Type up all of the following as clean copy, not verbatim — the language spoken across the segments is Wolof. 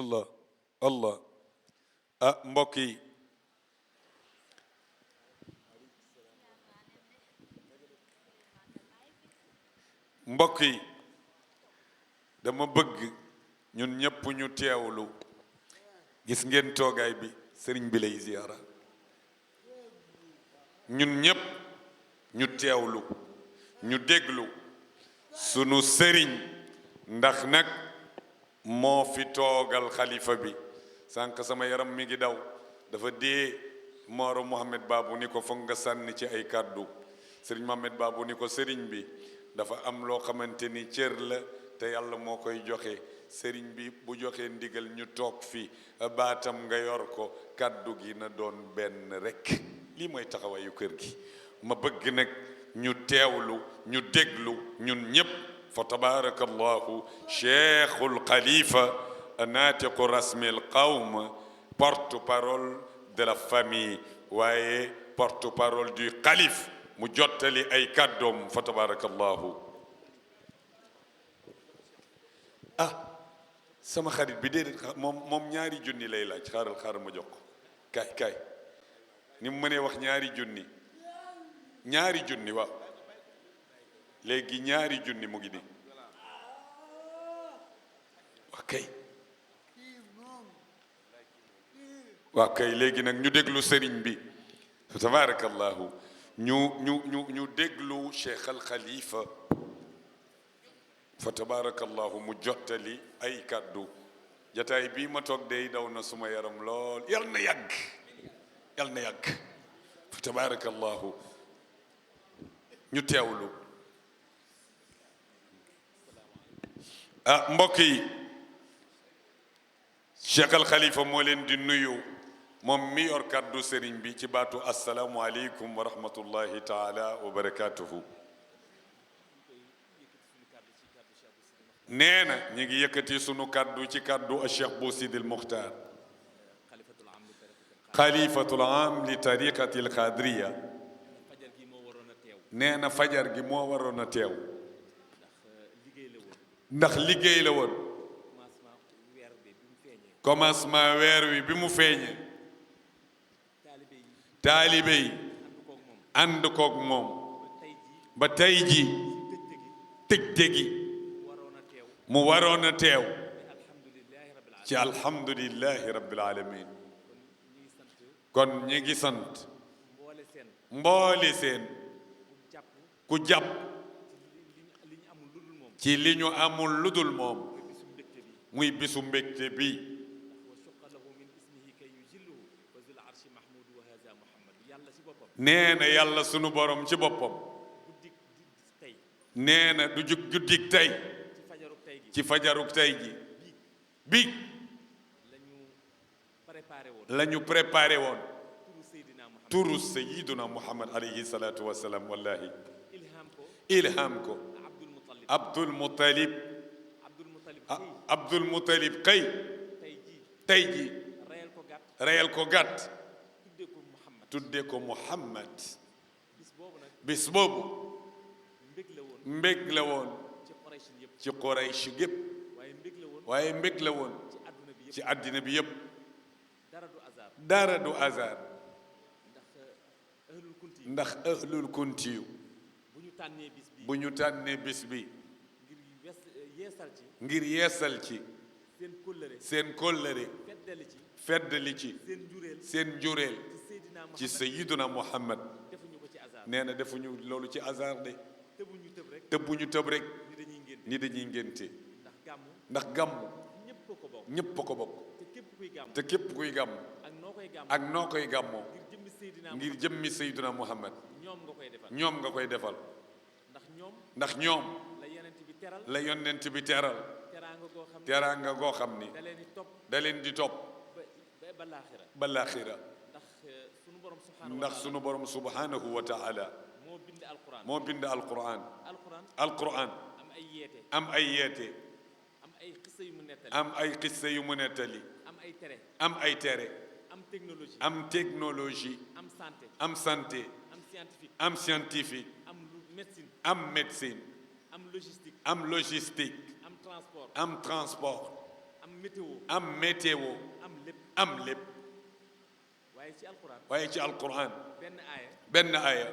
allah allah ah mbokk yi dama bëgg ñun ñëpp ñu teewlu gis ngeen toogaay bi sëriñ bi lay ziyaara ñun ñëpp ñu teewlu ñu déglu sunu sëriñ ndax nag moo fi toogal xalifa bi sànq sama yaram mi ngi daw dafa dee Moro Mohamed Babou ni ko foog nga sànni ci ay kàddu sëriñ Mohamed Babou ni ko sëriñ bi dafa am loo xamante ni cër la te yàlla moo koy joxe sëriñ bi bu joxee ndigal ñu toog fi baatam nga yor ko kàddu gi na doon benn rekk lii mooy taxawaayu kër gi ma bëgg nag ñu teewlu ñu déglu ñun ñépp fa tabarakallahu cheikhul xalifa naatiqu rasmil qawm porte-parole de la famille waaye porte-parole du xalif mu jottali ay kàddoom fa tabarakallahu sama xarit bi déedéet moom ñaari junni lay laaj xaaral ma jox ko kaay ni mu mënee wax ñaari junni waaw léegi ñaari junni mu ngi nii waaw kay léegi nag ñu déglu sëriñ bi tabarakallahu ñu déglu cheikh al xalifa fa tabarakallahu mu jottali ay kàddu jataay bii ma toog day daw na suma yaram lool yal na yàgg fa tabarakallahu ñu teewlu mbokk yi cheikh al xalifa moo leen di nuyu moom mi yor kàddu sëriñ bi ci baatu assalaamu aleykum wa rahmatullahi taala wa barakatuhu nee na ñu ngi yëkkati sunu kàddu ci kàddu Cheikh Bou Sidil Muxtaar xalifatul am li tariqatil xaadiriya nee na fajar gi moo waroon a teew ndax liggéey la woon commencement weer wi bi mu feeñee taalibe yi ànd koog moom ba tey ji tëj-tëgi mu waroon a teew ci alhamdulillahi rabbil alamin kon ñi ngi sant mboole seen ku jàpp ci li ñu amul ludul moom muy bisu mbégte bi nee na yàlla sunu borom ci boppam nee na du jug guddik tey ci fajaruk tey ji bi la ñu préparé woon turu sayiduna muhammad alayhi salatu wasalaam wallahi ilham ko abdul muttalib kay tey ji reyal ko gàtt tudde ko muhammad bis boobu mbég la woon ci Quraysh gépp waaye mbég la woon ci àddina bi yépp dara du hasard ndax ahlul kuntiyu bu ñu tànnee bis bi ngir yeesal ci seen kóllëre feddali ci seen njureel ci sayyiduna muhammad nee na defuñu loolu ci hasard de tëbbuñu tëb rek ni dañuy ngénte ndax gàmmu ñépp a ko bokk te képp kuy gàmm ak noo koy gàmmoo ngir jëmmi sayyiduna muhammad ñoom nga koy defal ndax ñoom la yonent bi teral teraanga goo xam ni da leen di topp ba laaxira ndax sunu borom subhanahu wa taala moo bind alquran am ay yeete am ay xissa yu mu nettali am ay tere am technologie am santé am scientifique am médecine am logistique am transport am météo am lépp waaye ci alquran benn aaya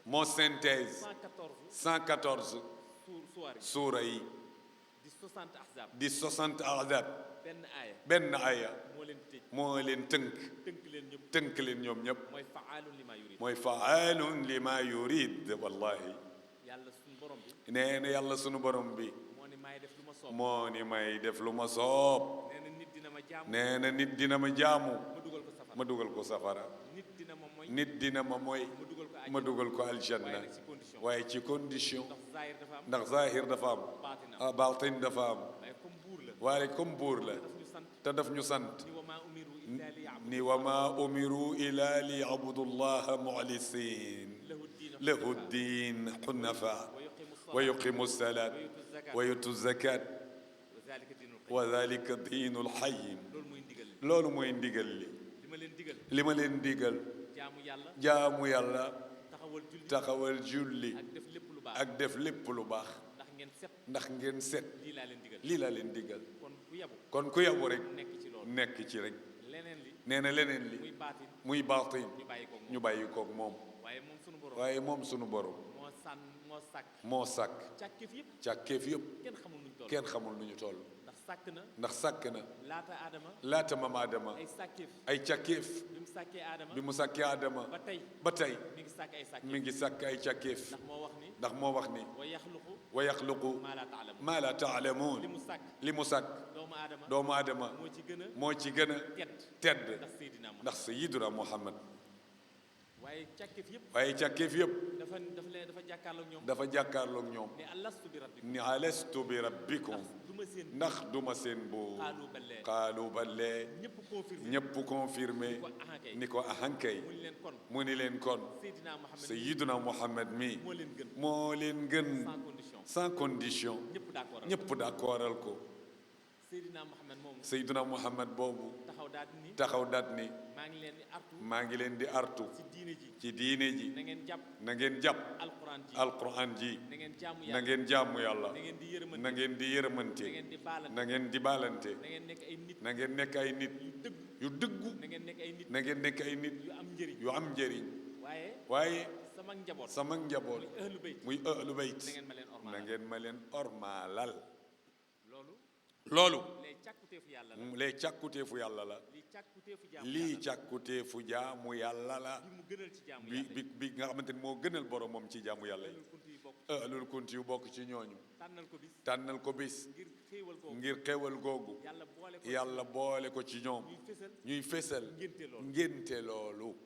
moo synthèse 114 suura yi di 60 ahzab benn aaya moo leen tënk leen ñoom ñëpp mooy faalun lima yurid wallahi nee na yàlla sunu borom bi moo ni may def lu ma soob nee na nit dina ma jaamu ma dugal ko safara nit dina ma mooy ma dugal ko aljanna waaye ci condition ndax zahir dafa am baatin dafa am waaye comme buur la te daf ñu sant ni wa ma umiru ila li yabudullaha muxlisin lahu ddin xunafa wa yuqimu salat wa yutu zakat wa dalika diinul xayim loolu mooy ndigal li ma leen digal jaamu yàlla taxawal julli ak def lépp lu baax ndax ngeen set lii laa leen digal kon ku yabu rek nekk ci rek nee na leneen li muy baatin ñu bàyyi koog moom waaye moom sunu borom moo sàkk càkkeef yëpp kenn xamul nu ñu toll ndax sàkk na laata maam Adama ay càkkeef bi mu sàkkee Adama ba tey mi ngi sàkk ay càkkeef ndax moo wax ni wa yaxluqu maa laa taalamuun li mu sàkk doomu Adama moo ci gën a tedd ndax sayyiduna Muhammad waaye càkkeef yëpp dafa jàkkaarloog ñoom ni alastu bi rabbikum ndax duma seen buur qaalu balee ñëpp confirmé ni ko ahankay mu ni leen kon sayyiduna Muhammad mi moo leen gën sans condition ñëpp d'accordal ko sayyiduna Muhammad boobu taxaw daat ni maa ngi leen di artu ci diine ji na ngeen jàpp alquran ji na ngeen jaamu yàlla na ngeen di yërëmante na ngeen di baalante na ngeen nekk ay nit yu dëggu na ngeen nekk ay nit yu am njëriñ waaye sama njaboot muy ahlu bayt na ngeen ma leen ormaalal loolu lay càkkuteefu yàlla la lii càkkuteefu jaamu yàlla la bi nga xamante ni moo gënal boromam ci jaamu yàlla yi ahlul kunti yu bokk ci ñooñu tànnal ko bis ngir xéewal googu yàlla boole ko ci ñoom ñuy fésal ngénte loolu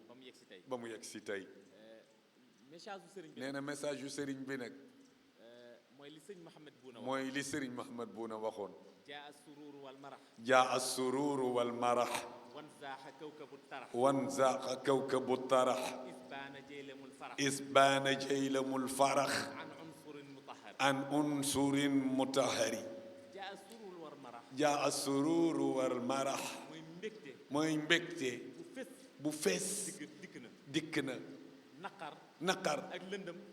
ba mu yegg si tey nee na message yu sëriñ bi nag mooy li sëriñ Mahamad Buuna waxoon jaa as-sururu wal marah wanzaaqa kawkabu tarax isbaana jaylamul farax an unsurin mutahari jaa as-sururu wal marah mooy mbégte bu fees dikk na naqar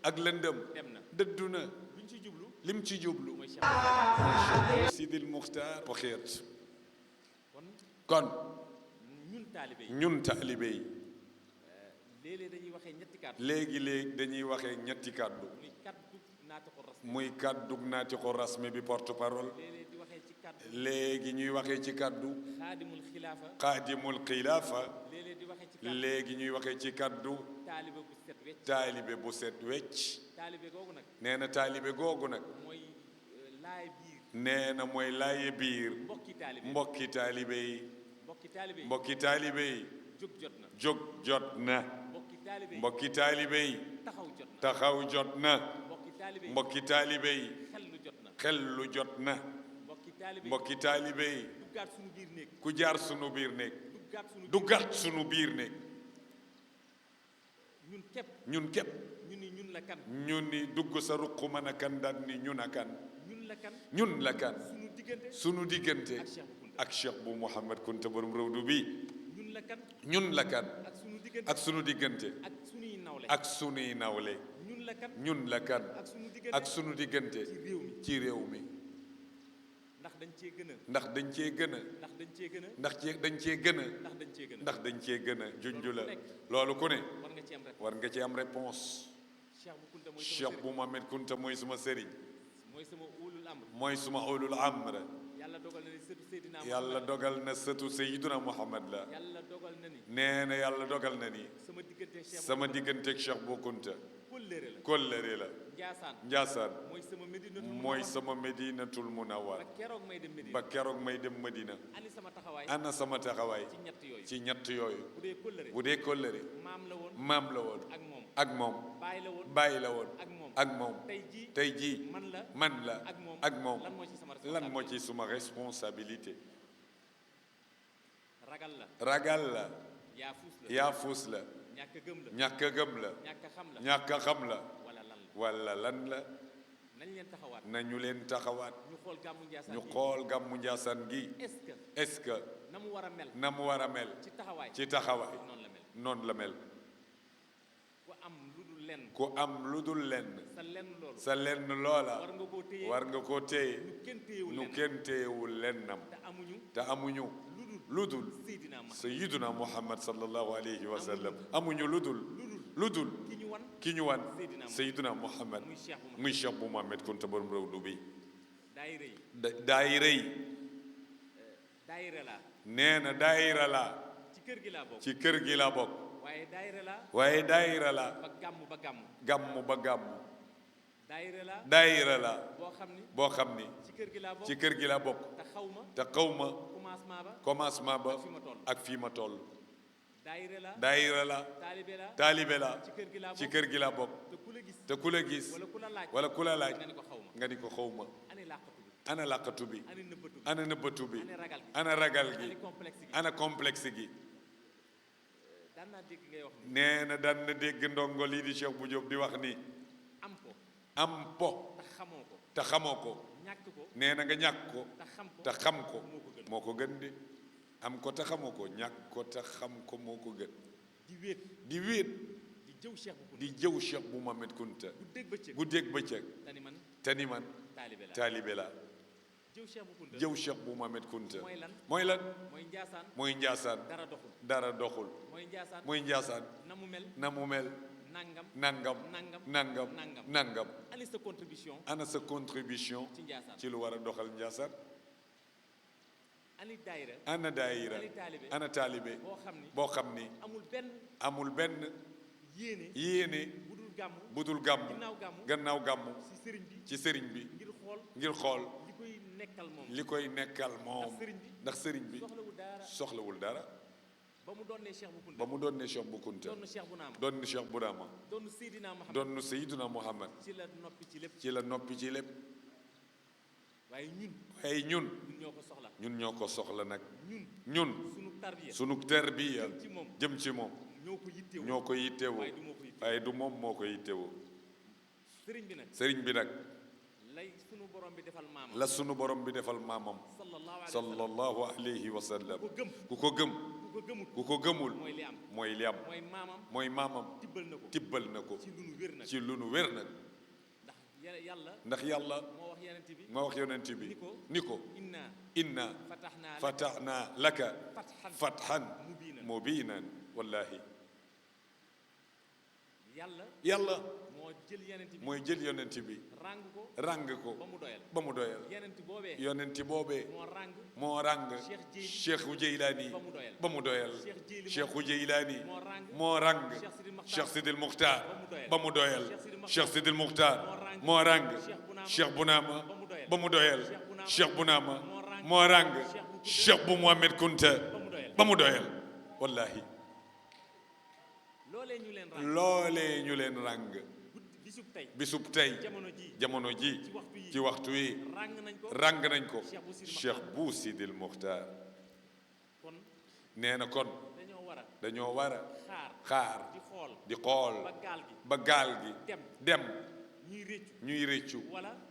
ak lëndëm dëddu na lim ci jublu mooy Sidil Muxtaar poxeet kon ñun taalibe yi léegi dañuy waxee ñetti kàddu muy kàddu naatiqu rasmi bi porte parole léegi ñuy waxee ci kàddu xaadimul xilaafa léegi ñuy waxee ci kàddu taalibe bu set wecc nee na taalibe googu nag nee na mooy laaye biir mbokki taalibe yi jóg jot na mbokki taalibe yi taxaw jot na mbokki taalibe yi xellu jot na mbokki taalibe yi ku jaar sunu biir néeg duggaat sunu biir néeg ñun képp ñu ni dugg sa ruq mën a kan daan ni ñun a kan ñun la kan sunu diggante ak Cheikh bu Mouhamad Kunta borom rawdu bi ñun la kan ak sunu diggante ak sunuy nawle ñun la kan ak sunu diggante ci réew mi ndax dañ cee gën a ndax dañ cee gën a ndax dañ cee gën a ndax dañ cee gën a ndax dañ cee gën a ndax dañ cee gën a junju la loolu ku ne war nga ci am rek war nga ci am réponse Cheikh bu Kunta mooy sama Cheikh sëriñ bu Mohamed Kunta mooy suma sëriñ mooy sama ulul amr mooy suma ulul amr yàlla dogal na ni sëtu Seydina yàlla dogal na sëtu Seydina Muhammad la yàlla dogal na ni nee na yàlla dogal na ni sama diggante Cheikh sama digganteeg Cheikh bu Kunta kóllëre la kóllëre la Njaasaan Njaasaan mooy sama Medinatul mooy sama Medinatul Munawwar ba keroog may dem Medina ba keroog may dem Medina ani sama taxawaay ana sama taxawaay ci ñett yooyu ci ñett yooyu bu dee kóllëre bu dee kóllëre maam la woon maam la woon ak moom ak moom bàyyi la woon bàyyi la woon ak moom ak moom tey jii tey jii man la ak moom ak moom lan moo ci sama lan moo ci suma responsabilité ragal la ragal la yaafus la yaafus la ñàkk a gëm la ñàkk a gëm la ñàkk a xam la ñàkk a xam la wala lan la wala lan la nañ leen taxawaat nañu leen taxawaat ñu xool gàmmu Njaasaan ñu gi xool gàmmu Njaasaan gi est-ce que est-ce que na mu war a mel na mu war a mel ci taxawaay ci taxawaay noonu la mel noonu la mel ku am lu dul lenn ku am lu dul lenn sa lenn loolu sa lenn loola war nga koo téye war nga koo téye ñu kenn téyewul nu lenn kenn téyewul lennam te amuñu te amuñu lu dul Seydina Muhammad sayyiduna Muhammad sallallahu alayhi wa sallam amuñu lu dul ki ñu wan ki ñu wan Seydina sayyiduna Muhammad muy Cheikh bu muy Cheikh bu Mohamed Kunta borom rawdu bi daayira yi daayira yi daayira la nee na daayira la ci kër gi laa bokk ci kër gi la bokk waaye daayira la waaye daayira la ba gàmm ba gàmm gàmm ba gàmm daayira la daayira la boo xam ni boo xam ni ci kër gi laa bokk ci kër gi la bokk te xaw ma te xaw ma commencement ba commencement ba ak fi ma toll ak fii ma toll daayira la daayira la taalibe la taalibe la ci kër gi laa ci bokk kër gi la bokk te ku la gis te ku la gis wala ku la laaj wala ku la laaj nga ni ko xaw ma nga ni ko xaw ma ani làqatu bi ana làqatu bi ani nëbbatu bi ana nëbbatu bi ani ragal gi ana ragal gi ani complexe gi ana complexe gi daan naa dégg ngay wax ni nee na daan na dégg ndongo lii di Cheikh bu Diop di wax ni am ko am po te xamoo ko te xamoo ko ñàkk ko nee na nga ñàkk ko te xam ko te xam ko moo ko gën moo ko gën di am ko te xamoo ko ñàkk ko te xam ko moo ko gën di wéet di wéet di jëw Cheikh bu Kunta di jëw Cheikh bu Mohamed Kunta guddeeg bëccëg guddeeg bëccëg tani man te ni man taalibe la taalibe la jëw Cheikh bu Kunta jëw Cheikh bu Mohamed Kunta mooy lan mooy lan mooy Njaasaan mooy Njaasaan dara doxul dara doxul mooy Njaasaan mooy Njaasaan na mu mel na mu mel nangam nangam nangam nangam nangam nangam ani sa contribution ana sa contribution ci Njaasaan ci lu war a doxal Njaasaan ani daayira ana daayira ani taalibe ana taalibe boo xam ni boo xam ni amul benn amul benn yéene yéene bu dul gàmm budul gàmmu ginnaaw gàmm gannaaw gàmmu si sëriñ bi ci sëriñ bi ngir xool ngir xool li koy nekkal moom li koy nekkal moom ndax sëriñ bi ndax sëriñ bi soxlawul dara soxlawul dara ba mu doonee Cheikh bu Kunta ba mu doon ne Cheikh bu Kunta doon Cheikh bu Naama doon ne Cheikh bu Rama doon Seydina Muhammad doon nu Seydina Muhammad ci la noppi ci lépp ci la noppi ci lépp waaye ñun waaye ñun ñoo ko soxla ñun ñoo ko soxla nag ñun ñun sunu tarbiya sunu terbiya jëm ci moom jëm ci moom ñoo ko yittewoo ñoo ko yittewoo waaye du moo ko yittewoo waaye du moom moo ko yittewoo sëriñ bi nag sëriñ bi nag lay sunu borom bi defal maamam la sunu borom bi defal maamam sallallahu alayhi wa sallam ku ko gëm ku ko gëm ku ko gëmut ku ko gëmul mooy li am mooy li am mooy maamam mooy maamam tibbal na ko tibbal na ko ci lu nu wér nag ci lu nu wér nag ndax yàlla ndax yàlla moo wax yeneen bi moo wax yonent bi ni ko inna inna fatahnaa fatahna laka fathan mubiinan mubinan wallahi yàlla yàlla moo jël yeneen bi mooy jël yonent bi ràng ko ràng ko ba mu doyal ba mu doyal yeneen boobee yonent boobee moo ràng moo ràng cheikhu Jeylaani ba mu doyal cheikhu Jeylaani moo ràng cheikh Sidil Muxtaar ba mu doyal cheikh Sidil Muxtaar moo ràng cheikh Bunaama ba mu doyal cheikh Bunaama moo ràng cheikh bu Mohamed Kunta ba mu doyal wallahi loolee ñu leen ràng bisub tey jamono ji ci waxtu wi ràng nañ ko cheikh bu Sidil Muxtaar nee na kon dañoo war a xaar di xool ba gaal gi dem ñuy réccu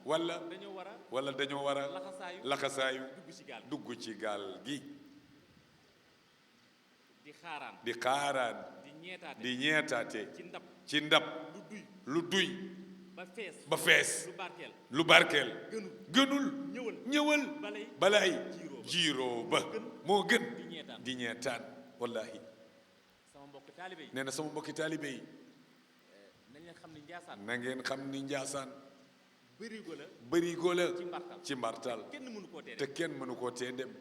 wala dañoo war a laxasaayu dugg ci gaal gi di xaaraan di ñeetaate ci ndab lu duy ba fees ba fees lu barkeel lu barkeel gënul ñëwal ñëwal balay balay jiiroo jiiroo ba moo gën di ñeetaan di ñeetaan wallahi sama mbokk taalibe yi nee na sama mbokki taalibe yi nañ leen xam ni Njaasaan na ngeen xam ni Njaasaan bërigo la bërigo la ci mbartal ci mbartal kenn mënu koo tere te kenn mënu koo tee dem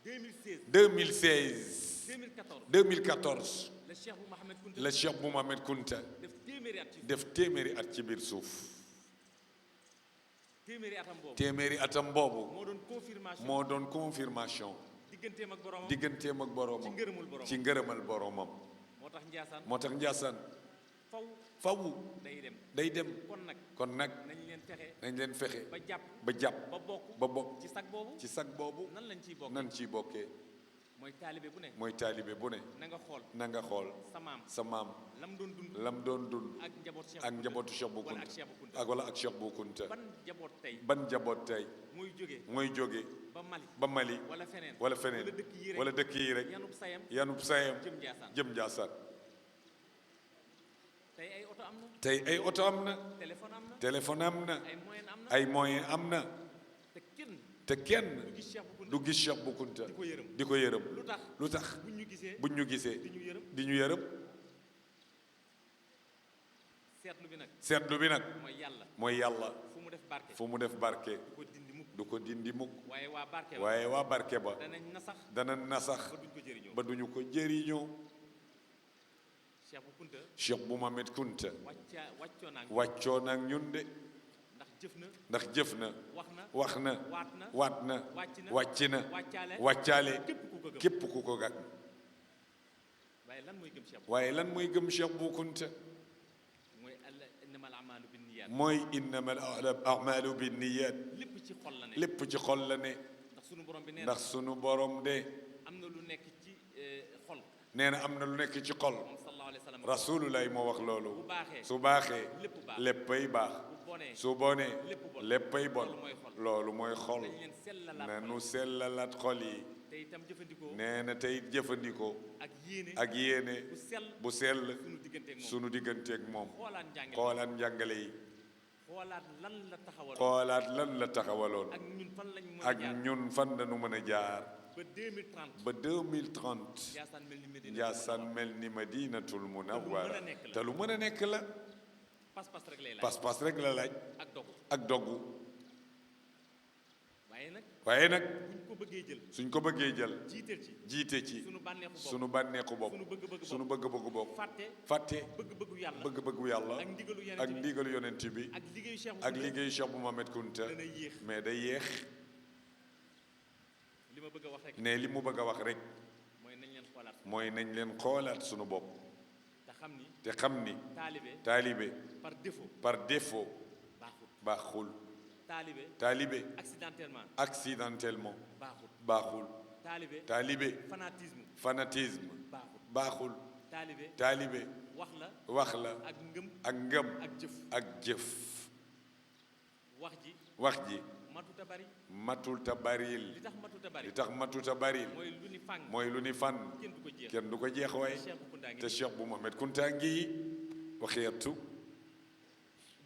2016 2016 2014 2014 la Cheikh bu Mohamed Kounta la Cheikh bu Mohamed Kounta def téeméeri at ci def téeméeri at ci biir suuf téeméeri atam boobu téeméeri atam boobu moo doon confirmation moo doon confirmation digganteem ak boromam digganteem ak ci boroomam ngërëmul boromam ci ngërëmal boroomam moo tax Njaasaan moo tax Njaasaan faw faw day dem day dem kon nag kon nag nañ leen fexe nañ leen fexe ba jàpp ba jàpp ba bokk ba bokk ci sag boobu ci sag boobu nan lañ ciy bokk nan ciy bokkee mooy taalibe bu ne mooy taalibe bu ne na nga xool na nga xool sa maam sa maam lam doon dund lam doon dund ak njaboot Cheikh ak njabootu Cheikh Bou wala ak Kounta Cheikh Bou Kounta ak wala ak Cheikh Bou Kounta ban njaboot tey ban njaboot tey muy jóge mooy jóge ba Mali ba Mali wala feneen wala feneen wala dëkk yi rek wala dëkk yi rek yanub sayam yanub sayam jëm Njaasaan jëm Njaasaan tey ay oto am na tey ay oto am na téléphone am na téléphone am na ay moyen am na ay moyen am na te kenn te kenn du gis Cheikh Bou Kounta du gis Cheikh Bou Kounta di ko yërëm di ko yërëm lu tax lu tax buñ ñu gisee buñ ñu gisee di ñu yërëm di ñu yërëm seetlu bi nag seetlu bi nag mooy yàlla mooy yàlla fu mu def barke fu mu def barke du ko dindi mukk du ko dindi mukk waaye waa barke ba waaye waa barke ba danañ na sax dana nasax ba duñ ko jëriñoo ba duñu ko jëriñoo Cheikh Bou Kounta Cheikh Bou Mohamed Kounta wàccoo naa wàccoo nag ñun de ndax jëf na ndax jëf na wax na wax na waat na waat na wàcc na wàcc na wàccaale wàccaale képp ku ko gëm képp ku ko gàtt waaye lan mooy gëm Cheikh waaye lan mooy gëm Cheikh Bou Kounta mooy innamal a'maalu binniyaat mooy innamal a'maalu binniyat lépp ci xol la ne lépp ci xol la ne ndax sunu borom bi nee na ndax sunu borom de am na lu nekk ci xol nee na am na lu nekk ci xol moom sallallahu alayhi wa sallam rasulullah moo wax loolu bu baaxee su baaxee lépp baax léppay baax bu bonee su bonee lépp bon léppay bon loolu mooy xol loolu mooy xol dañ leen sellalaat na xol nu sellalaat xol yi te itam jëfandikoo nee na tey jëfandikoo ak yéene ak yéene bu sell bu sell sunu digganteeg moom sunu digganteeg moom xoolaat njàngale xoolaat njàngale yi xoolaat lan la taxawal xoolaat lan la taxawaloon ak ñun fan lañ mën a ak jaar ñun fan lañu mën a jaar ba 2030 ba 2030 Njaasaan mel ni Medina Njaasaan mel ni Madinatul Munawwara nekk la. te lu mën a nekk la pas-pas rek lay laaj pas-pas rek la laaj ak dogu ak doggu waaye nag waaye nag buñ ko bëggee jël suñ ko bëggee jël jiital ci jiite ci sunu bànneexu bopp sunu bànneexu bopp sunu bëgg-bëgg sunu bopp bëgg-bëggu bopp fàtte fàtte bëgg-bëggu yàlla bëgg-bëggu yàlla ak ndigalu ak yeneen bi ndigalu yonent bi ak liggéeyu Cheikh ak liggéeyu Cheikh Bou Mohamed Kounta dana yéex mais day yéex li ma bëgg a wax rek ne li mu bëgg a wax rek mooy nañ leen xoolaat mooy nañ leen xoolaat sunu bopp te xam ni te xam ni taalibe taalibe par défaut par défaut baaxul baaxul taalibe taalibe accidentellement accidentellement baaxul baaxul taalibe taalibe fanatisme fanatisme baaxul baaxul taalibe taalibe wax la wax la ak ngëm ak ngëm ak jëf ak jëf wax ji wax ji matuta bari matul ta baril li tax matuta bari li tax matuta baril mooy lu ni fàng mooy lu ni fan kenn du ko jeex kenn du ko jeex waaye Cheikh Bou Kounta ngi te Cheikh Bou Mohamed Kounta ngi waxeetu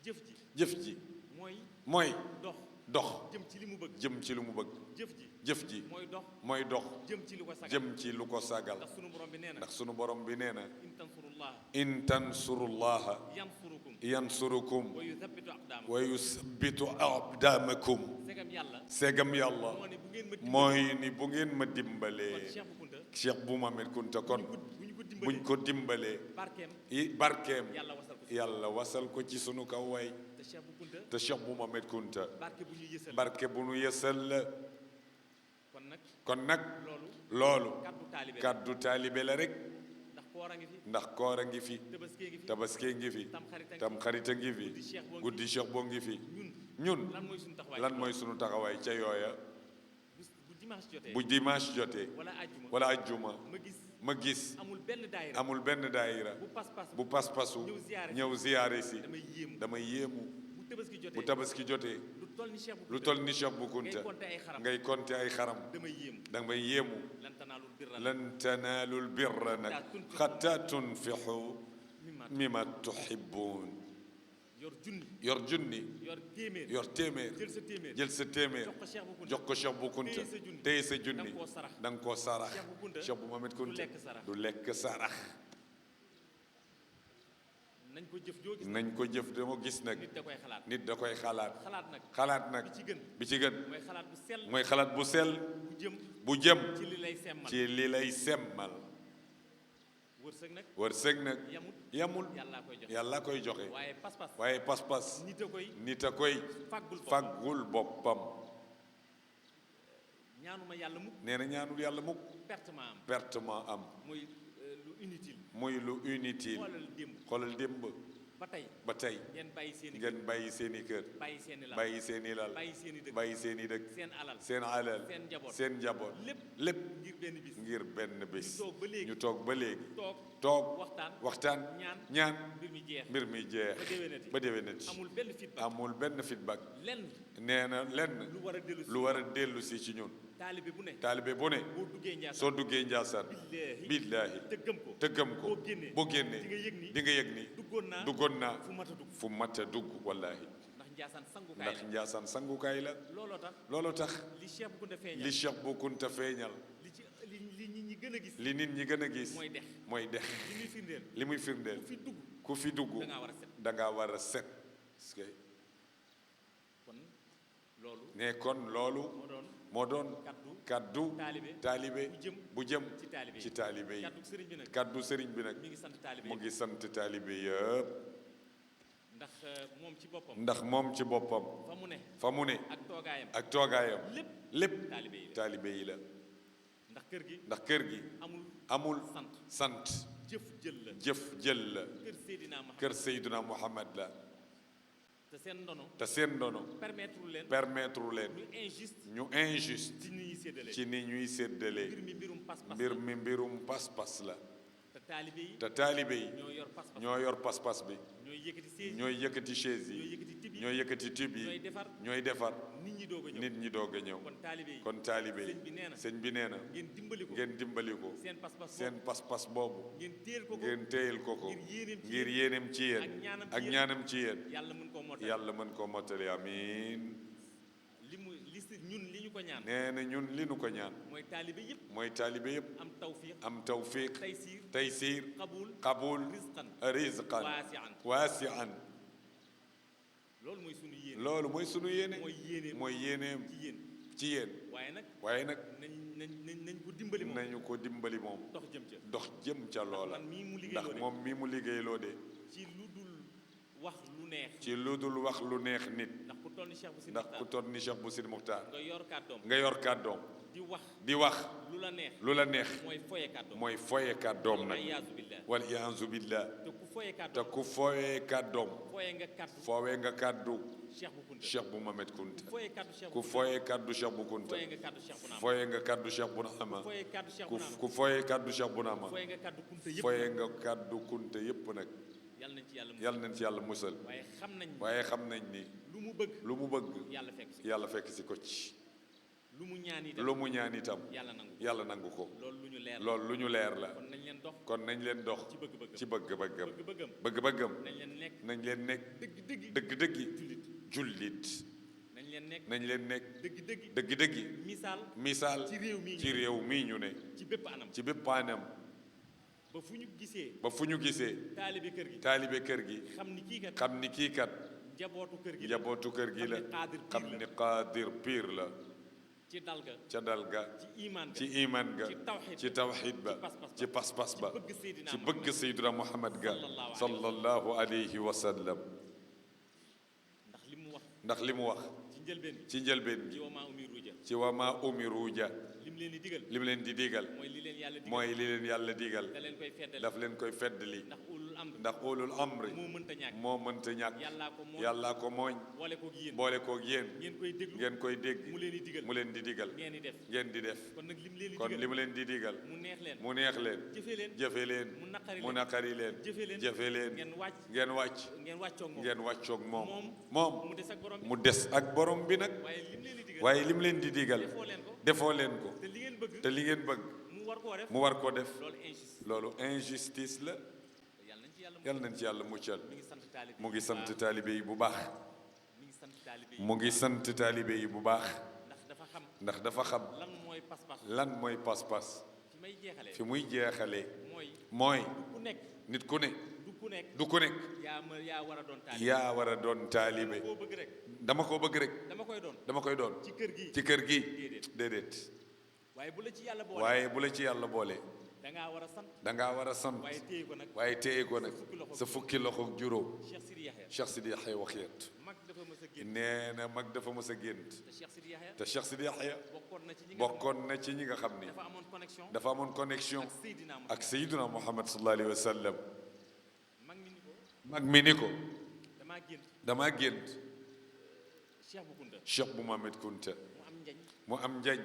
jëf ji jëf ji mooy mooy dox dox jëm ci li mu bëgg jëm ci lu mu bëgg jëf ji jëf ji mooy dox mooy dox jëm ci li ko sagal jëm ci lu ko sagal ndax sunu borom bi nee na ndax sunu borom bi nee na in tansurullah in tansurullaha yansurukum yansurukum wa yuthabbitu aqdamakum wa yusbitu aqdamakum segam yàlla segam yàlla moo ne bu ngeen ma mooy ni bu ngeen ma kon dimbalee Cheikh Bou Kounta Cheikh Bou Mohamed Kounta kon bu ñu ko dimbalee buñ ko dimbalee barkeem barkeem yàlla wasal ko yàlla wasal ko ci sunu kaw way te Cheikh Bou Kounta te Cheikh Bou Mohamed Kounta barke bu ñu yësal barke bu nu yësal la kon nag kon nag loolu loolu kaddu taalibe la kàddu taalibe la rek ndax koor a ngi fi ndax koor a ngi fi tabaskee ngi fi tabaskee ngi fi tamxarit a ngi tam xarit a ngi fi guddi Cheikh boo ngi guddi Cheikh boo ngi fi ñun ñun lan mooy suñu taxawaay lan mooy sunu taxawaay ca yooya bu dimanche jotee bu dimanche jotee wala àjjuma wala ajjuma ma gis ma gis amul benn daayira amul benn daayira bu pas-pas bu pas-pasu ñëw ziyaare si damay yéemu damay yéemu bu tabaski jotee bu tabaski jotee lu toll ni Cheikh Bou lu Kounta toll ni Cheikh Bou Kounta ngay compter ay xaram ngay compter ay xaram damay yéemu damay yéemu lan tanaalul birra lan tanaalul birra nag xataa tunfixu mimma tuxibbuun yor junni yor junni yor téeméer yor téeméer jël sa téeméer jël sa téeméer jox ko Cheikh Bou Kounta jox ko Cheikh Bou Kounta téye sa junni téye sa junni da nga koo sarax da nga koo sarax Cheikh Bou Kounta Cheikh Bou Mohamed Kounta du lekk sarax du lekk sarax nañ ko jëf joo gis nañ ko jëf dama gis nag nit da koy xalaat nit da koy xalaat xalaat nag bi ci gën bi ci gën mooy xalaat bu sell mooy xalaat bu sell bu jëm bu jëm ci li lay semmal ci li lay semmal wërsëg nag wërsëg nag yamul yàllaa koy joxe yàlla koy joxe waaye pas-pas waaye pas-pas nit a koy faggul boppam ñaanuma yàlla mukk nee na ñaanul yàlla mukk pertement am muy lu inutile muy lu inutile xoolal démb ba tey ngeen bàyyi seen i kër bàyyi seen i lal bàyyi seen i dëkk seen alal seen njaboot lépp ngir benn bés ñu toog ba léegi toog waxtaan ñaan mbir mi jeex ba déwénati amul benn feedback nee na lenn lu war a dellu si ci ñun taalibe bu ne soo duggee Njaasaan billaahi te gëm ko boo génnee di nga yëg ni duggoon naa fu mat a dugg wallaahi ndax Njaasaan sangukaay la looloo tax li Cheikh Bou Kounta feeñal li nit ñi gën a gis mooy dex li muy firndeel ku fi dugg da ngaa war a set ne kon loolu moo doon kaddu taalibe bu jëm ci taalibe yi kaddu sëriñ bi nag mu ngi sant taalibe yëpp ndax moom ci boppam fa mu ne ak toogaayam lépp taalibe yi la ndax kër gi amul sant jëf jël la kër Seydina Muhammad la te seen ndono permettre leen ñu injuste ci ni ñuy séddalee mbir mi mbirum pas-pas la te taalibe yi ñoo yor pas-pas bi ñooy yëkkati chaise yi ñooy yëkkati tube yi ñooy defar nit ñi doog a ñëw kon taalibe yi sëñ bi nee na ngeen dimbali ko seen pas-pas boobu ngeen téyel ko ngir yéenem ci yéen ak ñaanam ci yéen yàlla mën koo mottali amiin nee na ñun li ñu ko ñaan mooy taalibe yëpp am tawfiq taysiir qabul rizqan waasi'an loolu mooy sunu yéene mooy yéeneem ci yéen waaye nag nañu ko dimbali moom dox jëm ca loola ndax moom mii mu liggéeyloo de ci lu dul wax lu neex nit ndax ku toll ni Cheikh Bou Sidi Muxtaar nga yor kàddoom di wax lu la neex mooy foye kàddoom nag wal iyaazu billah te ku foye kàddoom fowe nga kàddu Cheikh Bou Mohamed Kounta ku foye kàddu Cheikh Bou Kounta foye nga kàddu Cheikh Bou Nama ku foye kàddu Cheikh Bou Nama foye nga kàddu Kounta yépp nag yàlla nañ ci yàlla musal waaye xam nañ ni lu mu bëgg yàlla fekk si ko ci lu mu ñaan itam yàlla nangu ko loolu lu ñu leer la kon nañ leen dox ci bëgg-bëggam nañ leen nekk dëgg-dëggi jullit nañ leen nekk dëgg-dëggi misaal ci réew mii ñu ne ci bépp anam ba fu ñu gisee taalibe kër gi xam ni kii kat njabootu kër gi la xam ni qaadir piir la ca dal ga ci iman ga ci tawxid ba ci pas-pas ba ci bëgg Seydina Muhammad ga sallallahu alayhi wa sallam ndax li mu wax ci njëlbeen bi ci wa maa umiru ja lim leen di digal mooy li leen yàlla digal daf leen koy feddali ndax ulul amri moo mënta ñàkk yàllaa ko mooñ boole koog yéen ngeen koy dégg mu leen di digal ngeen di def kon li mu leen di digal mu neex leen jëfe leen mu naqari leen jëfe leen ngeen wàccoog moom mu des ak borom bi nag waaye li mu leen di digal defoo leen ko te li ngeen bëgg mu war koo def loolu injustice la yal nañ ci yàlla muccal. mi ngi sant taalibe mu ngi sant taalibe yi bu baax. mi ngi sant taalibe yi mu ngi sant taalibe yi bu baax. ndax dafa xam ndax dafa xam lan mooy pas-pas lan mooy pas-pas. fi may jeexalee fi muy jeexalee mooy mooy ku nekk nit ku ne du ku nekk du ku nekk yaa war a doon taalibe yaa war a doon taalibe. koo bëgg rek dama koo bëgg rek dama koy doon dama koy doon ci kër gi ci kër gi déedéet déedéet. waaye bu la ci yàlla boole waaye bu la ci yàlla boole dangaa war a sant dangaa war a sant waaye téye ko nag waaye téye ko nag sa fukki loxo ak juróom. Cheikh Sidi Yaxya Cheikh Sidi Yaxya wax yet mag dafa mës a génn nee na mag dafa mës a gént te Cheikh Sidi Yaxya te Cheikh Sidi Yaxya bokkoon na ci ñi nga xam bokkoon na ci ñi nga xam ni dafa amoon connexion dafa amoon connexion ak Seydina Muhammad ak Seydina Muhammad sallallahu alayhi wa sallam. mag mi ni ko mag mi ni ko damaa génn damaa gént Cheikh bu Kunta Cheikh bu Mohamed Kunta mu am njañ mu am njañ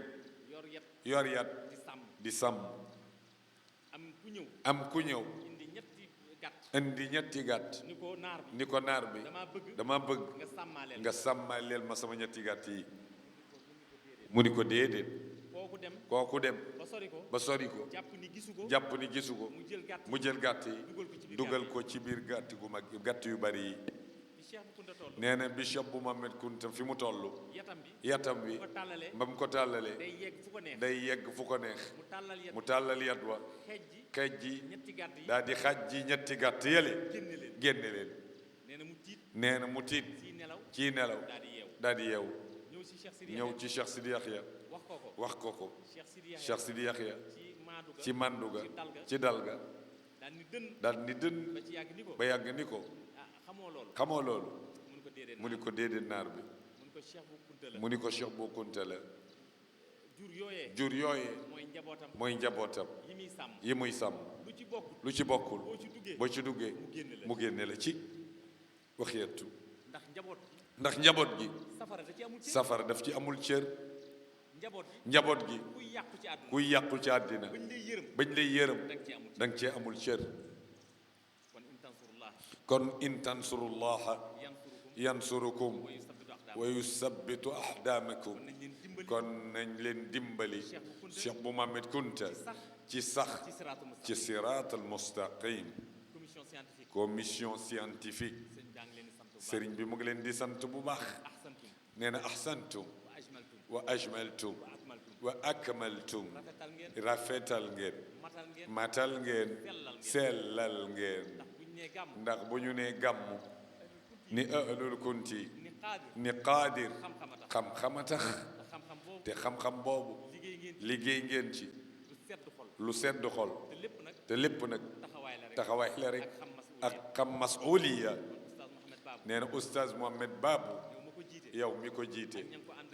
yor yet yor yat di sàmm di sàmm am ku ñëw am ku ñëw indi ñetti gàtt indi ñetti gàtt ni ko naar bi ni ko naar bi dama bëgg nga sàmmaaleel nga sàmmaleel ma sama ñetti gàtt yi. mu ni ko déedéet. kooku dem kooku dem ba sori ko ba sori ko jàpp ni gisu ko jàpp ni gisu ko mu jël gàtt mu jël gàtt yi dugal dugal ko ko ci biir ci biir gàtt gu mag gàtt yu bari yi. bi Cheikh bu Kunta toll nee na Bishop bu Mohamed Kunta fi mu toll yatam bi yatam bi bu ko tàllalee ba mu ko tàllalee day yegg fu ko neex day yegg fu ko neex mu tàllal yet mu tàllal yat wa xeej ji xeej ji ñetti gàtt yi daal di xaj ji ñetti gàtt yële génne leen génne leen. nee na mu tiit nee na mu tiit ci nelaw ci nelaw daal di yeewu daal di yeewu ñëw si Cheikh Sidi ñëw Yaxya ci Cheikh Sidi Yaxya wax ko ko wax ko ko. Cheikh Sidi Yaxya Cheikh Sidi Yaxya ci maadu ga ci màndu ci dal ga ci dal ga daal ni dën daal ni dën ba ci yàgg ni ko ba yàgg ni ko ah xamoo loolu xamoo loolu. mun ko déedéet mu ni ko déedéet naar bi mun ko Cheikh bu Kunta la mu ni ko Cheikh bu Kunta la jur yooyee jur yooyee mooy njabootam mooy njabootam yi muy sàmm yi muy sàmm lu ci bokk lu ci bokkul boo ci duggee boo ci duggee mu génne la ci wax yettu. ndax njaboot gi ndax njaboot gi safara da ci amul cër safara daf ci amul cër. njaboot gi njaboot gi kuy yàqu ci àdduna kuy yàqu ci àddina bañ lay yërëm bañ lay yërëm da nga ci amul cër danga cee amul cër. kon in tansurullah kon in tansurullaha yansurukum yansurukum wa yusabbitu wa aqdamakum yusabbitu ahdaamakum kon nañ leen dimbali kon nañ leen dimbali Cheikh bu Mohamed Kunta ci sax ci siraatu ci mustaqim siraat al mustaqim. commission scientifique commission scientifique sëñ baa ngi leen di sant bu baax sëriñ bi mu ngi leen di sant bu baax. ahsantum nee na ahsantum wa ajmaltum wa ajmaltum wa wa akmaltum akmaltum rafetal ngeen rafetal ngeen matal ngeen matal ngeen sellal ngeen. ndax buñ nee gàmm ndax bu ñu nee gàmmu ni ahlul kunti ni xaadir ni qaadir xam-xama tax xam-xama tax ndax xam-xam boobu te xam-xam boobu liggéey liggéey ngeen ngeen ci lu sedd xol lu sedd xol te lépp nag te lépp nag taxawaay la rek taxawaay la rek ak ak xam xam masuuliya masuliya. kon oustaz Mouhamed Babou nee na oustaz Mohamed Babou yow ma ko jiite yow mi ko jiite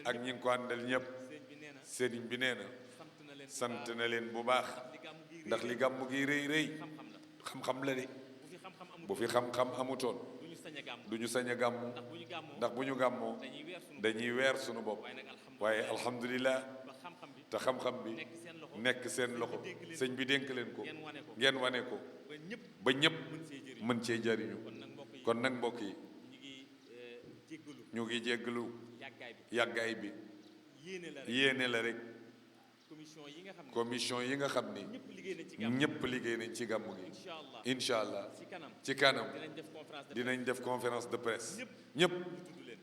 ak ak ñi ña ngi ko àndal ngi ko àndal ñëpp sëñ bi nee na sëriñ bi nee na sant sant na leen na leen bu baax ndax li gàmm gi ndax li gàmmu gi rëy rëy xam-xam la xam-xam la de bu fi xam-xam amul bu fi xam-xam amutoon du ñu sañ a gàmm du ñu sañ a gàmmu ndax bu ñu gàmmoo ndax bu ñu gàmmoo dañuy weer sunu dañuy weer sunu bopp waaye nag waaye alhamdulilah ba xam-xam bi te xam-xam bi nekk seen loxo nekk seen loxo sëñ bi dénk leen ko ngeen wane ko ngeen wane ko ba ñëpp ba ñëpp mën see mën cee jariñu jëriñ kon nag mbokk yi kon nag mbokk yi ñu ngi jéggalu ñu ngi jéggalu yàggaay bi yàggaay bi yéene la rek yéene la rek commission yi nga xam ne commission yi nga xam ni ñëpp liggéey nañ ci gàmm ñëpp liggéey nañ ci gàmmu gi incha allah incha allah ci kanam ci kanam dinañ def conférence dinañ def conférence de de presse ñëpp ñëpp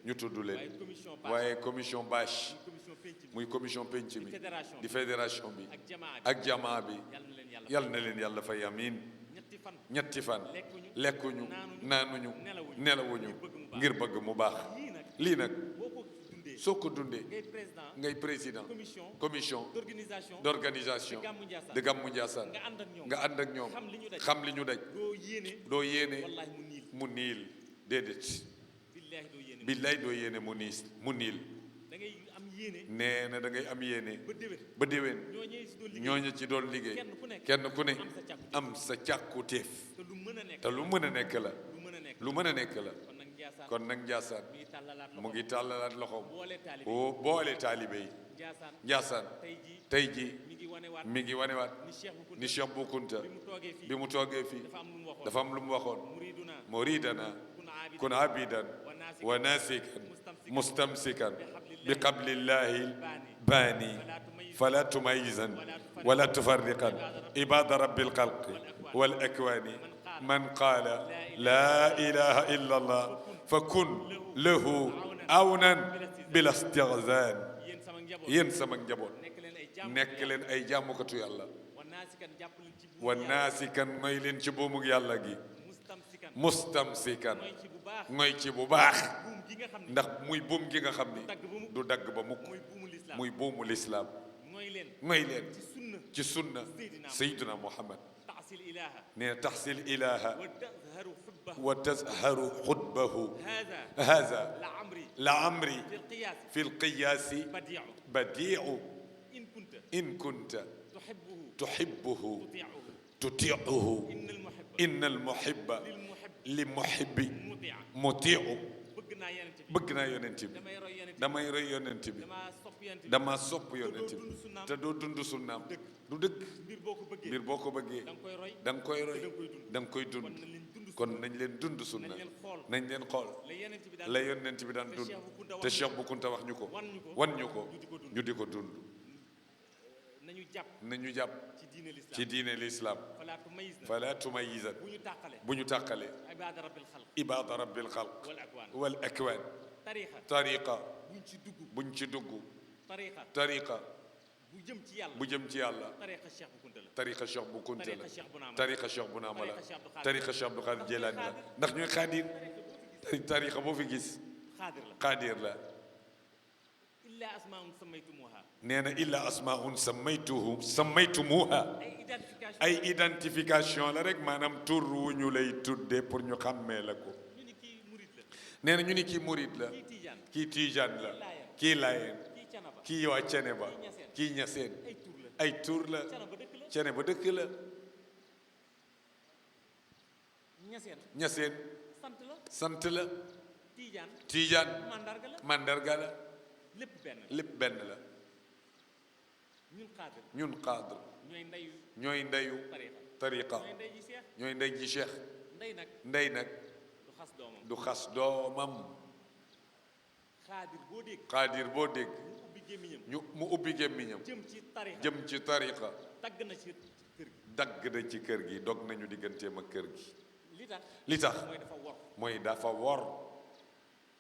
ñu tudd leen ñu tudd leen waaye commission bâche waaye commission bâche commission penc mi muy commission penc mi fédération di fédération bi ak jamaa bi ak jamaa bi yàlla na leen yàlla yal na leen yàlla fay amiin ñetti fan ñetti fan lekkuñu lekkuñu naanuñu nelawuñu nelawuñu ngir bëgg mu baax lii nag lii nag boo ko dundee soo ko dundee ngay président ngay président commission d'organisation d'organisation de Gammu Ndiassane nga ànd ak ñoom nga ànd ak ñoom xam li ñu daj doo yéene mu niil déedéet billaay doo yéene mu niil da ngay am yéene nee na da ngay am yéene ba déwén ba déwén ñooñee ñooñu ci ci doon liggéey doon liggéey kenn ku ne am sa càkkutéef te lu mën a nekk te lu mën a nekk la lu mën a nekk lu mën a nekk la kon nag kon nag Ndiassane mi ngi tàllalaat mu ngi tàllalaat loxoom boole taalibe o boole taalibe yi Ndiassane tey jii mi ngi wanewaat ni Cheikh Bou Kounta bi mu toogee fii dafa am lu mu waxoon muridana kun abidan wa nasikan mustamsikan bi qablillahi baani fala tumayizan wala tufarriqan ibada rabbil xalqi wal akwaani man qaala laa ilaha illa allah fa kun lahu awnan bila istihzaan yéen sama njaboot yéen sama njaboot nekk leen ay jàmm nekk leen ay jàmmukatu yàlla wanaasikan jàpp leen ci buum wa yàlla naasikan ngoy leen ci buumug yàlla gi mustamsikan mustamsikan mooy ci bu baax ngoy ci bu baax buum gi nga xam ne ndax muy buum gi nga xam ni dagg ba mu du dagg ba mukk mooy buumu lislaam muy buumu lislaam mooy leen ngoy leen ci sunna ci sunna sayyiduna muhammad taasil ilaha nee na taxsil ilaha wa tazharu xubbahu wa tazharu xutbahu hada haza la amri la amri fi lqiyaas fi lqiyaasi badiu badiu in kunta in kunta tuhibbuhu tuhibbuhu tutiuhu tutiuhu inna almuhibba inna almuhibba lilmuhibbi li muhibbi mutia mutiu bëgg naa yonent bi bëgg naa yonent bi damay roy yonent bi damay roy yonent bi damaa sopp yonent bi dama sopp yonent dund bi sunnaam te doo dund sunnaam du dëgg mbir boo ko bëggee mbir boo ko bëggee da nga koy roy da nga koy roy da nga koy dund da nga koy dund kon nañ leen dund kon sunna nañ leen dund sunna nañ leen xool nañ leen xool la yonent bi daan la yonent bi daan dund Cheikh te Cheikh bu Kunta wax ñu ko wan ñu ko ñu di ko dund nañu jàpp nañu jàpp ci diine l'islam ci diine l'islam falaa tumayyiz na fala tumayizan bu ñu tàqale bu ñu tàqalee ibaada rabbil xalq ibaada rabbil xalq wal akwaan wal akwaan tariixa tariqa buñ ci dugg buñ ci dugg tariixa tariqa bu jëm ci yàlla bu jëm ci yàlla tariixa Cheikh bu Kunta la tariqa Cheikh bu Kunta la tariixa Cheikh bu Naama tariqa Cheikh bu Naama la tariqa Cheikh tariqa Cheikh Abdou Abdou Khadir Khadir Jilaani la ndax ñooy xaadir tariqa boo fi gis xaadir la xaadir la illa asmaun sammaytumuha nee na illa asmaun sammaytumuha ay ay identification identification la rek maanaam tur wu ñu lay tuddee pour ñu xàmmee la ko ñu ni kii murid la nee na ñu ni kii murid la kii tijaan kii tijaan la kii laayeen kii canaba kii waa cene ba kii ñaseen ay tur la ay tur la canaba dëkk la cene ba dëkk la ñaseen ñaseen sant la sant la tijaan tijaan mandarga la mandarga la lépp benn lépp benn la ñun xaadir ñun xaadir ñooy ndeyu ñooy ndeyu tariixa tariqa ñooy ndey ji seex ñooy ndey ji cheikh ndey nag ndey nag du xas doomam du xas doomam xaadir boo dégg xaadir boo dégg mu ubbi gémmiñam mu ubbi gémmiñam jëm ci tariixa jëm ci tariqa tagg na ci kër gi dagg na ci kër gi dog nañu digganteem ak kër gi li tax li tax mooy dafa wor mooy dafa wor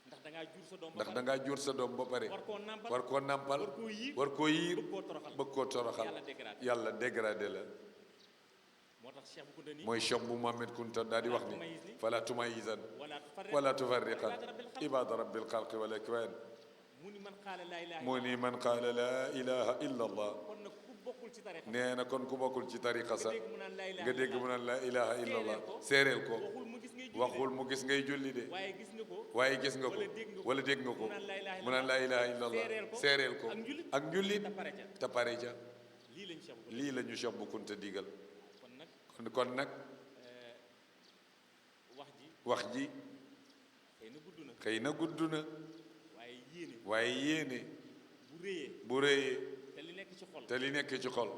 ndax dangaa jur sa doom ba ndax pare dangaa jur sa doom ba pare war koo nàmpal war koo nàmpal war koo yiir war koo yiir bëgg koo toroxal bëgg koo toroxal yàlla dégradé yàlla dégradé la moo tax Cheikh bu Kunta nii mooy Cheikh bu Mohamed Kunta daal di wax ni fala tumayizan wala tufarriqan ibada rabbil xalqi wal akwaan mu ni man qaala laa ilaaha mu ni man qaala laa ilaha illa allah kon nag ku bokkul ci tariixa nee na kon ku bokkul ci tariqa sax dégg mu naan laa ilaaha nga dégg mu naan laa ilaha illa allah séeréel ko waxul mu gis ngay julli waxul mu gis ngay julli de waaye gis nga ko waaye gis nga ko wala dégg nga ko mu naan laa ilaha illa allah séeréel ko ak njullit te pare ca lii lañ Cheikh lii la ñu Cheikh bu bu Kunta Kunta digal kon nag kon nag wax ji xëy na gudd na xëy na gudd na waaye yéene waaye yéene bu réyee bu réyee te li nekk ci xol te li nekk ci xol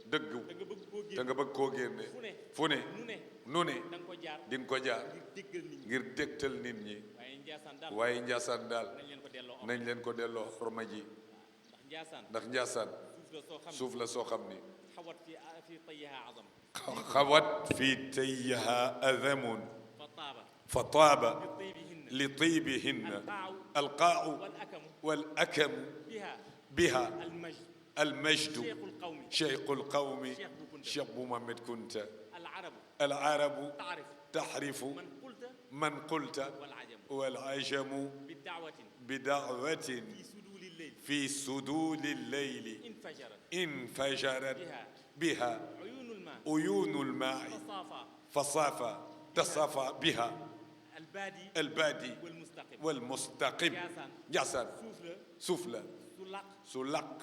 dëgg da nga bëgg koo te génne nga bëgg koo génne fu ne fu ne nu ne nu ne da nga ko jaar di nga ko jaar ngir déggal nit ngir dégtal nit ñi ñi waaye Njaasaan daal waaye Njaasaan daal nañ leen ko delloo nañ leen ko delloo xorma ji ndax Njaasaan ndax Njaasaan suuf la soo xam suuf la soo xam ni xawat fi tayyaha azam xawat fi tayyaha azamun fa taaba fa taaba bi taybihinna li taybihinna alqaaw alqaau wal akamu wal akamu biha biha almajd almajdu cheikhul qawmi cheikhul qawmi Cheikh bu Kunta Cheikh bu Mohamed Kunta alarabu العرب taarif تعرف man qulta من قلت wal ajamu والعجم bi daawatin بدعوة fi suduli lleyl في سدول الليل infajarat انفجرت biha بها uyunul ma عيون الماء tasaafa تصافى بها albaadi البادي walmustaqim والمستقيم جسد suuf سفلى la su laq سلق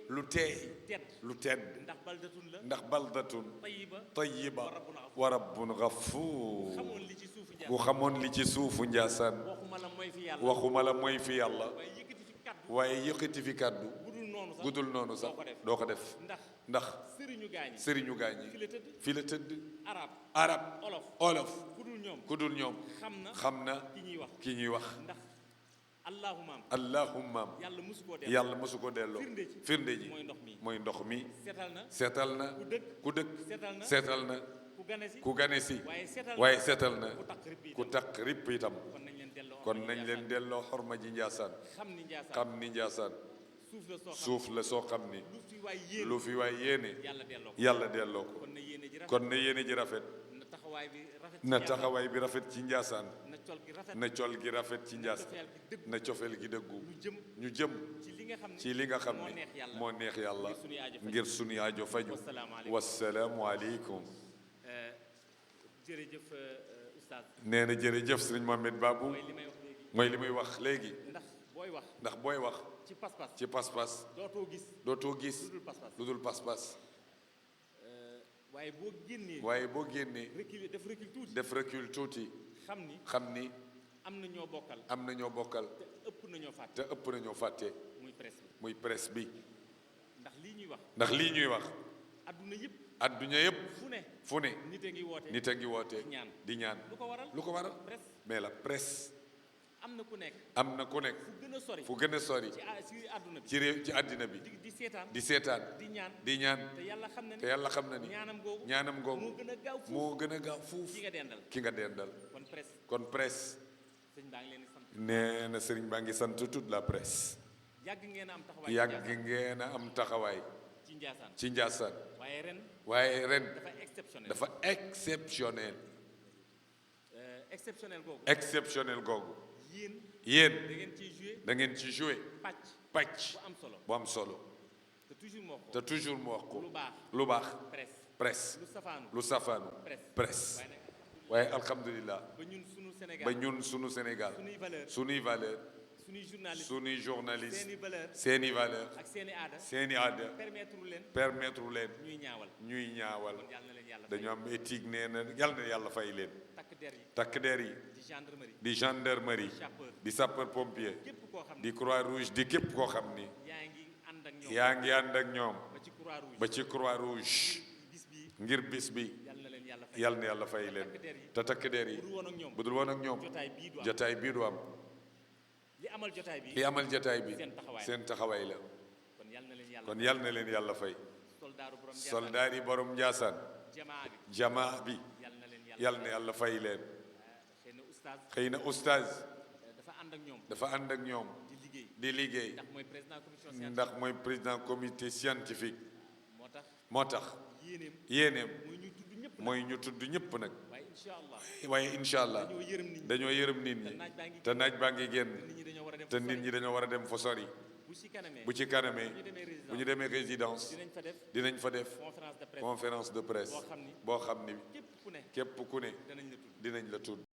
lu teey لتي tedd لتد ndax baldatun la ndax baldatun tayiba طيبة ورب غفور xamoon li ci suufu ku Njaasaan xamoon li ci suufu Njaasaan waxuma la mooy fi yàlla waxuma la mooy fi yàlla waaye yëkkati fi kaddu waaye yëkkati fi kàddu budul noonu sax gudul noonu sax doo ko def ndax sëriñu gaañi sëriñu gaañi fi la tëdd fi la tëdd arab arab olof olof budul ñoom ku dul ñoom xam na ki ñuy wax ki ñuy wax ndax allahummaam allahummaam yàlla mosu koo def yàlla mosu ko delloo firnde ji mooy ndox mi mooy ndox mi seetal na seetal na ku dëkk ku dëkk seetal na seetal na ku gane si waaye seetal na ku takk ripp itam kon nañ leen delloo xorma ji Njaasaan xam ni Njaasaan suuf la soo xam ni lu fi waay yéene yàlla delloo ko kon na yéene ji rafet na taxawaay bi rafet ci Njaasaan na col gi rafet ci Njaasaan na cofeel gi dëggu ñu jëm ci li nga xam ne moo neex yàlla ngir sunu aajo faju wassalaamu aleykum jërëjëf oustaz nee na jërëjëf sëriñ Mohamed Babou mooy li muy wax léegi ndax booy wax ci pas-pas dootoo gis lu dul pas-pas waaye boo génnee def recul tuuti xam ni am na ñoo bokkal te ëpp na ñoo fàtte muy presse bi ndax lii ñuy wax adduna yëpp fu ne nit a ngi woote di ñaan lu ko waral mais la presse am na ku nekk fu gën a sori ci réew ci àddina bi di seetaan di ñaan te yàlla xam na ni ñaanam googu moo gën a gaaw fuuf ki nga dendal kon presse nee na sëriñ baa ngi sant toute la presse yàgg ngeen a am taxawaay ci Njaasaan waaye ren dafa exceptionnel googu yéen da ngeen ci joué pàcc bu am solo te toujours mu wax ko lu baax presse lu safaanu presse waaye alhamdulilah ba ñun sunu Sénégal sunuy valeur sunuy journaliste seeni valeur seeni aada permettre leen ñuy ñaawal dañu am éthique nee na yàlla na yàlla fay leen takk der yi di gendarmerie di sapeur pompier di croix rouge di képp koo xam ni yaa ngi ànd ak ñoom ba ci croix rouge ngir bis bi yàlla na yàlla fay leen te takk der yi bu dul woon ak ñoom jotaay bii du am li amal jotaay bi seen taxawaay la kon yàlla na leen yàlla fay soldaar yi borom Njaasaan jamaa bi yàlla na yàlla fay leen xëy na oustaz dafa ànd ak ñoom di liggéey ndax mooy président comité scientifique moo tax yéeneem mooy ñu tudd ñëpp nag waaye incha allah dañoo yërëm nit ñi te naaj baa ngi génn te nit ñi dañoo war a dem fa sori bu ci kanamee bu ñu demee résidence dinañ fa def conférence de presse boo xam ni képp ku ne dinañ la tudd